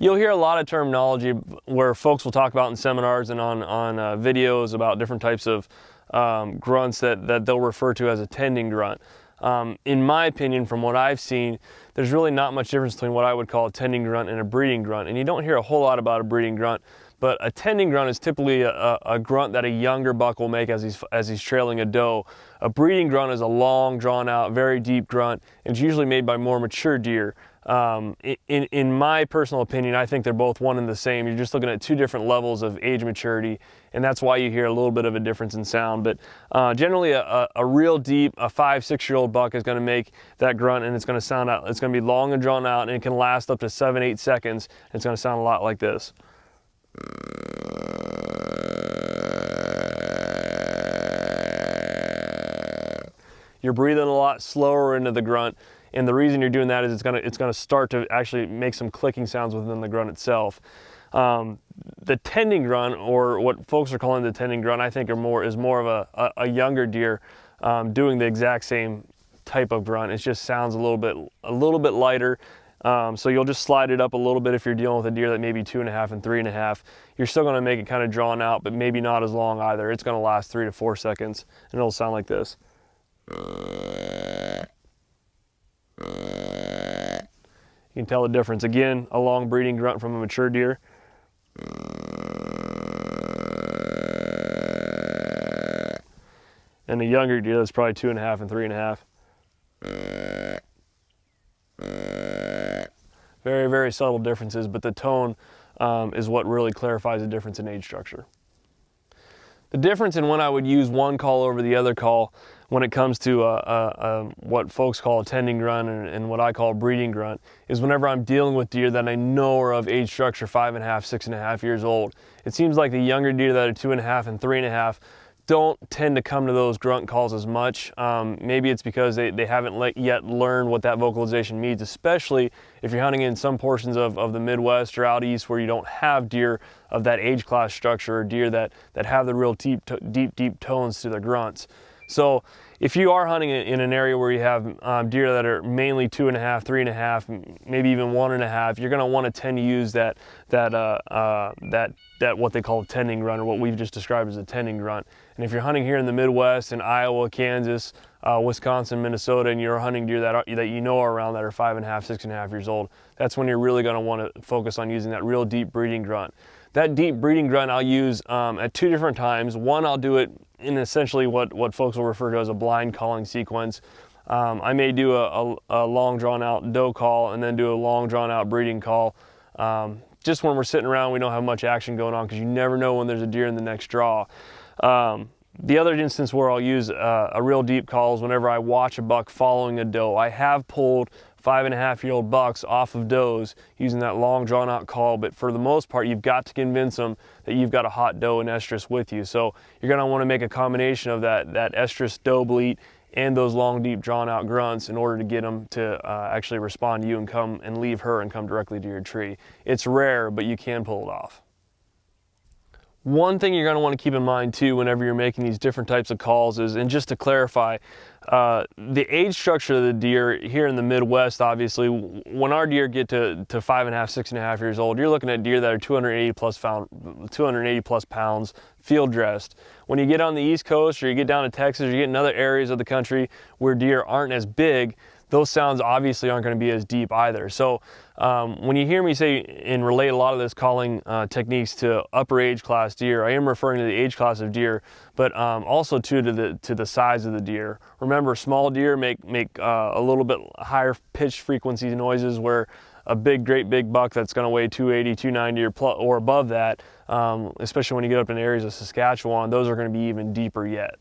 You'll hear a lot of terminology where folks will talk about in seminars and on videos about different types of grunts that they'll refer to as a tending grunt. In my opinion, from what I've seen, there's really not much difference between what I would call a tending grunt and a breeding grunt. And you don't hear a whole lot about a breeding grunt, but a tending grunt is typically a grunt that a younger buck will make as he's trailing a doe. A breeding grunt is a long, drawn out, very deep grunt, and it's usually made by more mature deer. In my personal opinion, I think they're both one and the same. You're just looking at two different levels of age maturity, and that's why you hear a little bit of a difference in sound. But generally, a real deep, a 5-6-year-old buck is going to make that grunt, and it's going to sound out. It's going to be long and drawn out, and it can last up to 7-8 seconds. And it's going to sound a lot like this. You're breathing a lot slower into the grunt. And the reason you're doing that is it's gonna start to actually make some clicking sounds within the grunt itself. The tending grunt, or what folks are calling the tending grunt, I think is more of a younger deer doing the exact same type of grunt. It just sounds a little bit lighter. So you'll just slide it up a little bit if you're dealing with a deer that may be 2.5 and 3.5. You're still gonna make it kind of drawn out, but maybe not as long either. It's gonna last 3 to 4 seconds, and it'll sound like this. You can tell the difference. Again, a long breeding grunt from a mature deer. And a younger deer that's probably 2.5 and 3.5. Very, very subtle differences, but the tone is what really clarifies the difference in age structure. The difference in when I would use one call over the other call when it comes to what folks call a tending grunt and what I call a breeding grunt is whenever I'm dealing with deer that I know are of age structure 5.5, 6.5 years old. It seems like the younger deer that are 2.5 and 3.5 don't tend to come to those grunt calls as much. Maybe it's because they haven't yet learned what that vocalization means, especially if you're hunting in some portions of the Midwest or out east where you don't have deer of that age class structure, or deer that have the real deep tones to their grunts. So if you are hunting in an area where you have deer that are mainly 2.5, 3.5, maybe even 1.5, you're going to want to tend to use that what they call a tending grunt, or what we've just described as a tending grunt. And if you're hunting here in the Midwest, in Iowa, Kansas, Wisconsin, Minnesota, and you're hunting deer that you know are around that are 5.5, 6.5 years old, that's when you're really going to want to focus on using that real deep breeding grunt. That deep breeding grunt I'll use at 2 different times. One, I'll do it in essentially what folks will refer to as a blind calling sequence. I may do a long drawn out doe call and then do a long drawn out breeding call. Just when we're sitting around, we don't have much action going on because you never know when there's a deer in the next draw. The other instance where I'll use a real deep call is whenever I watch a buck following a doe. I have pulled 5.5-year-old bucks off of does using that long drawn out call, but for the most part you've got to convince them that you've got a hot doe and estrus with you. So you're going to want to make a combination of that estrus doe bleat and those long deep drawn out grunts in order to get them to actually respond to you and come and leave her and come directly to your tree. It's rare, but you can pull it off. One thing you're going to want to keep in mind too whenever you're making these different types of calls is, and just to clarify, the age structure of the deer here in the Midwest, obviously, when our deer get to 5.5, 6.5 years old, you're looking at deer that are 280 plus pounds, field dressed. When you get on the East Coast or you get down to Texas or you get in other areas of the country where deer aren't as big, those sounds obviously aren't going to be as deep either. So when you hear me say and relate a lot of this calling techniques to upper age class deer, I am referring to the age class of deer, but also to the size of the deer. Remember, small deer make a little bit higher pitched frequency noises, where a great big buck that's going to weigh 280, 290 or above that, especially when you get up in areas of Saskatchewan, those are going to be even deeper yet.